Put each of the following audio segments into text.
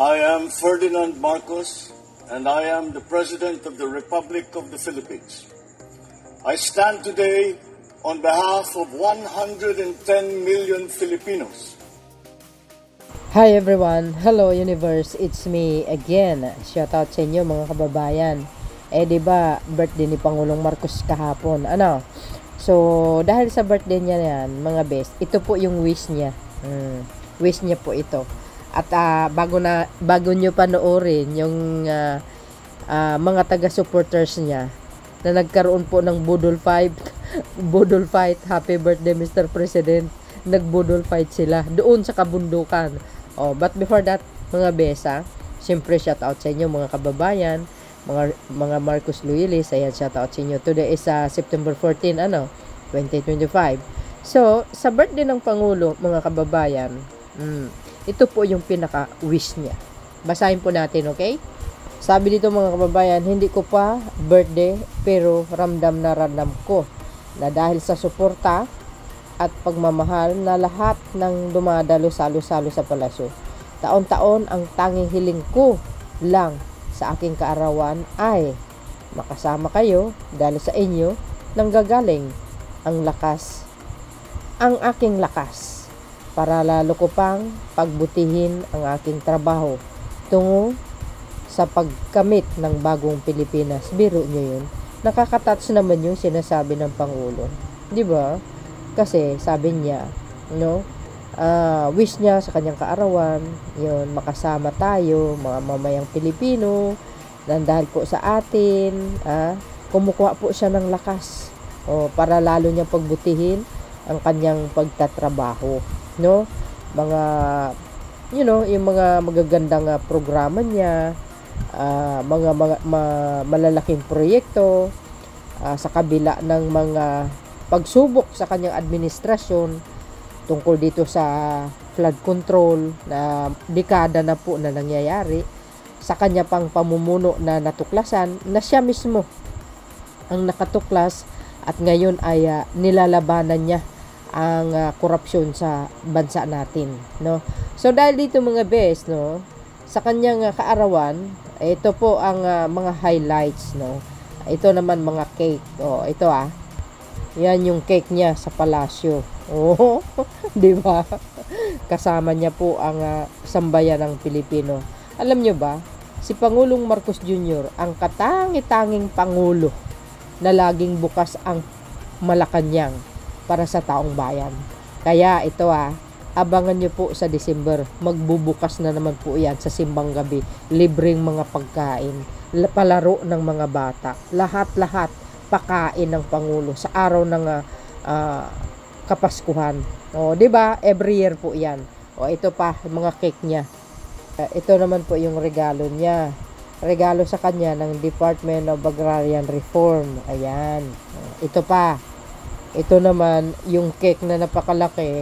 I am Ferdinand Marcos, and I am the President of the Republic of the Philippines. I stand today on behalf of 110 million Filipinos. Hi everyone! Hello universe! It's me again. Shoutout sa inyo mga kababayan. Diba, birthday ni Pangulong Marcos kahapon. So, dahil sa birthday niya yan, mga best, ito po yung wish niya. Wish niya po ito. At bago nyo panoorin yung mga taga-supporters niya na nagkaroon po ng budol fight, happy birthday Mr. President, nagbudol fight sila doon sa kabundukan. But before that, mga besa, siyempre shout out sa inyo mga kababayan, mga Marcos Loyalists, ayan, shout out sa inyo. Today is September 14, 2025. So, sa birthday ng Pangulo, mga kababayan, ito po yung pinaka-wish niya. Basahin po natin, okay? Sabi dito mga kababayan, hindi ko pa birthday, pero ramdam ko na dahil sa suporta at pagmamahal na lahat ng dumadalo salo-salo sa palasyo. Taon-taon ang tanging hiling ko lang sa aking kaarawan ay makasama kayo dahil sa inyo nanggagaling ang aking lakas para lalo ko pang pagbutihin ang aking trabaho tungo sa pagkamit ng bagong Pilipinas. Biro nyo yun. Nakaka-touch naman yung sinasabi ng Pangulo. Di ba? Kasi sabi niya, wish niya sa kanyang kaarawan, yun, makasama tayo, mga mamayang Pilipino, dahil po sa atin, kumukuha po siya ng lakas para lalo niyang pagbutihin ang kanyang pagtatrabaho. Yung mga magagandang programa niya, mga malalaking proyekto sa kabila ng mga pagsubok sa kanyang administrasyon tungkol dito sa flood control na dekada na po na nangyayari, sa kanya pang pamumuno na natuklasan na siya mismo ang nakatuklas at ngayon ay nilalabanan niya ang korupsyon sa bansa natin, So dahil dito mga best, sa kanyang kaarawan, ito po ang mga highlights, Ito naman mga cake. Ito yan yung cake niya sa palasyo. Di ba? Kasama niya po ang sambayan ng Pilipino. Alam niyo ba, si Pangulong Marcos Jr. ang katangi-tanging pangulo na laging bukas ang Malacanang para sa taong bayan. Kaya ito abangan nyo po sa December, magbubukas na naman po yan sa simbang gabi, libreng mga pagkain, palaro ng mga bata, lahat-lahat pakain ng Pangulo sa araw ng Kapaskuhan. Di ba? Every year po yan. Ito pa, mga cake niya. Ito naman po yung regalo niya. Regalo sa kanya ng Department of Agrarian Reform. Ayan. Ito pa. Ito naman, yung cake na napakalaki,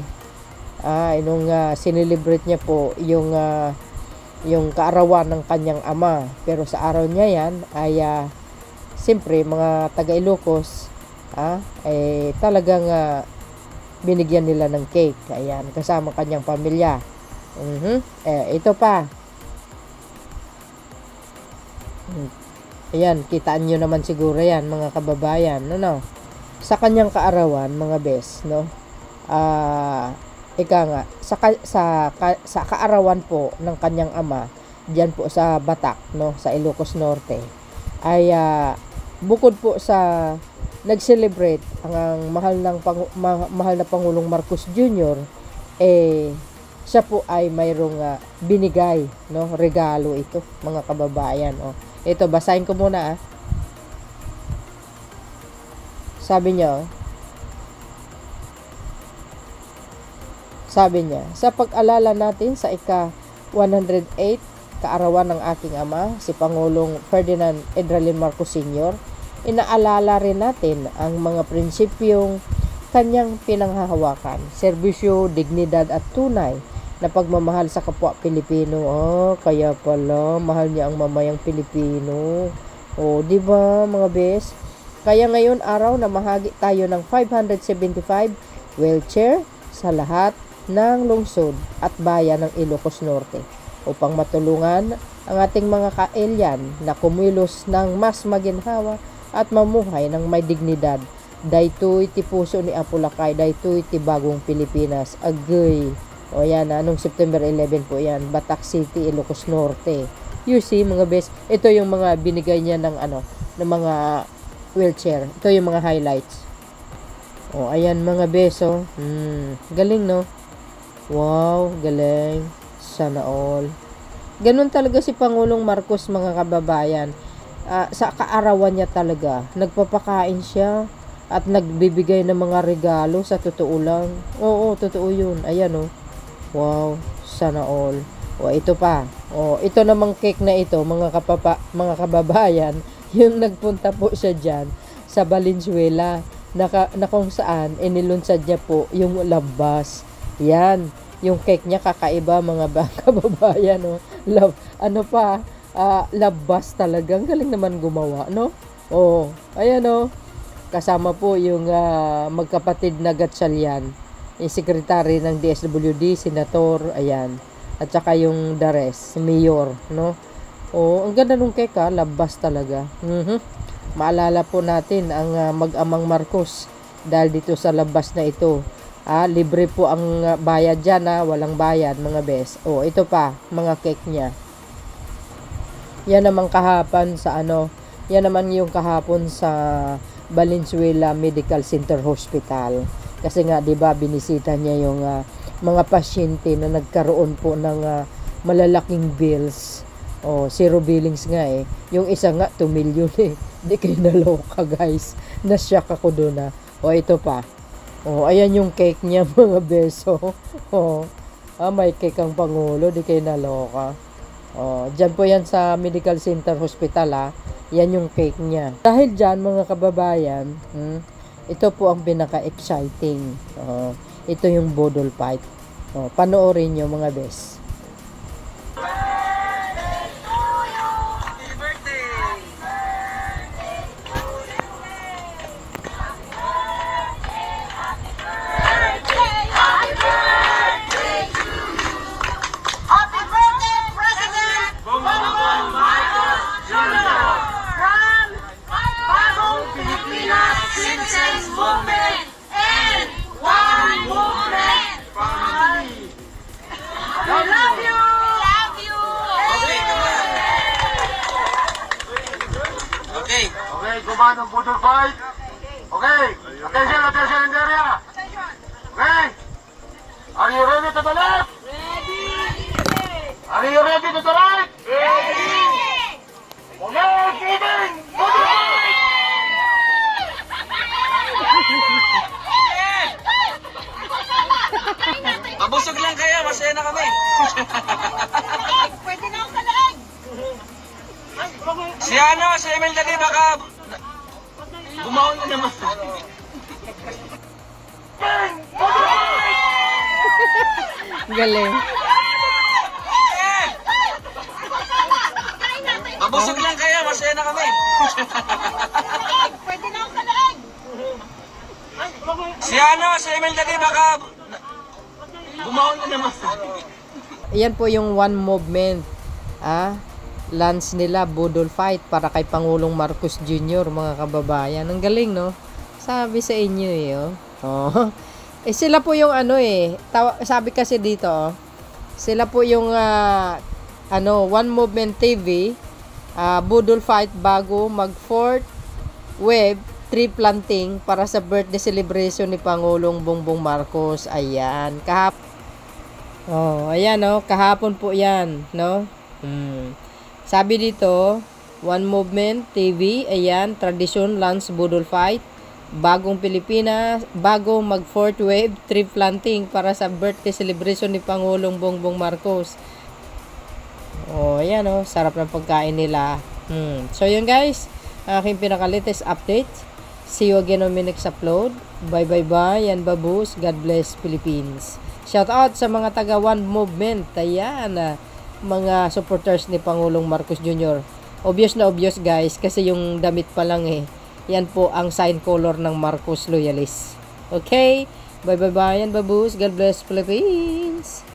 nung sinelebrate niya po yung kaarawan ng kanyang ama. Pero sa araw niya yan, ay siyempre, mga taga-Ilocos, talagang binigyan nila ng cake. Ayan, kasama kanyang pamilya. Ito pa. Ayan, kitaan nyo naman siguro yan, mga kababayan. Sa kanyang kaarawan, mga bes, sa kaarawan po ng kanyang ama, diyan po sa Batak, sa Ilocos Norte, ay bukod po sa nag-celebrate ang mahal na Pangulong Marcos Jr., siya po ay mayroong binigay, regalo ito, mga kababayan. Ito, basahin ko muna. Sabi niya, sa pag-alala natin sa ika-108 kaarawan ng aking ama, si Pangulong Ferdinand Edralin Marcos Sr., inaalala rin natin ang mga prinsipyong kanyang pinanghahawakan, serbisyo, dignidad at tunay na pagmamahal sa kapwa Pilipino. Kaya pala, mahal niya ang mamayang Pilipino. Di ba mga bes? Kaya ngayon araw na mahagi tayo ng 575 wheelchair sa lahat ng lungsod at bayan ng Ilocos Norte. upang matulungan ang ating mga ka-alien na kumilos ng mas maginhawa at mamuhay ng may dignidad. Daytoy ti puso ni Apulacay, daytoy ti bagong Pilipinas. Agay. O yan, anong September 11 po yan, Batac City, Ilocos Norte. You see, mga bes, ito yung mga binigay niya ng ng mga wheelchair. Ito yung mga highlights. O, ayan mga beso. Galing, no? Wow, galing. Sana all. Ganun talaga si Pangulong Marcos, mga kababayan. Sa kaarawan niya talaga. Nagpapakain siya at nagbibigay ng mga regalo sa totoo lang. Oo, totoo yun. Ayan, oh. Wow, sana all. O, ito pa. O, ito namang cake na ito, mga kababayan, yung nagpunta po siya dyan sa Valenzuela na kung saan inilunsad niya po yung labas. Yan. Yung cake niya kakaiba, mga kababayan, no? Labas talagang galing naman gumawa, no? Oh, ayan, no? Kasama po yung magkapatid na Gatchalian, yung sekretary ng DSWD, senator, ayan. At saka yung the rest, mayor, no? Oh, ang ganda nung cake, labas talaga. Maalala po natin ang mag-amang Marcos dahil dito sa labas na ito. Libre po ang bayad dyan, walang bayad, mga bes. Oh, ito pa, mga cake niya. Yan naman kahapon sa yan naman yung kahapon sa Valenzuela Medical Center Hospital. Kasi nga, 'di ba, binisita niya yung mga pasyente na nagkaroon po ng malalaking bills. Oh, zero billings nga eh. Yung isa nga 2 million eh. Di kayo naloka, guys. Nashock ako doon. Oh, ito pa. Oh, ayan yung cake niya, mga beso. Oh, may cake ang Pangulo, di kayo naloka. Oh, dyan po yan sa Medical Center Hospital, Yan yung cake niya. Dahil dyan, mga kababayan, ito po ang pinaka-exciting. Ito yung Budol Fight. Panoorin nyo, mga bes. Command of Budol Fight. Okay. Attention in the area. Okay. Are you ready to the left? Ready. Are you ready to the right? Ready. Okay, moving. Budol Fight. Mabusog lang kaya, masaya na kami. Pwede na akong kalaag. Si Emil Dali baka gumaon na naman. Galing. Mabusog lang kaya, masaya na kami. Pwede na akong kalaag. Si Emil Dali baka gumaon na naman. Yan po yung one movement. Lunch nila, Budol Fight para kay Pangulong Marcos Jr., mga kababayan. Ang galing, no? Sabi sa inyo, Oh. Sila po yung sabi kasi dito, sila po yung One Movement TV, Budol Fight bago mag-4th wave tree planting para sa birthday celebration ni Pangulong Bongbong Marcos. Ayan, ayan, no? Kahapon po yan, no? Sabi dito, One Movement TV, ayan, Tradition Lunch Budol Fight, bagong Pilipinas, bago mag 4th wave tree planting para sa birthday celebration ni Pangulong Bongbong Marcos. Ayan, sarap ng pagkain nila. So yun, guys, aking pinaka-latest update. See you again on my next upload. Bye. Yan, babus. God bless Philippines. Shout out sa mga taga One Movement. Ayan, mga supporters ni Pangulong Marcos Jr. Obvious na obvious, guys, kasi yung damit pa lang yan po ang sign color ng Marcos loyalist. Okay? Bye. Yan, babus. God bless Philippines.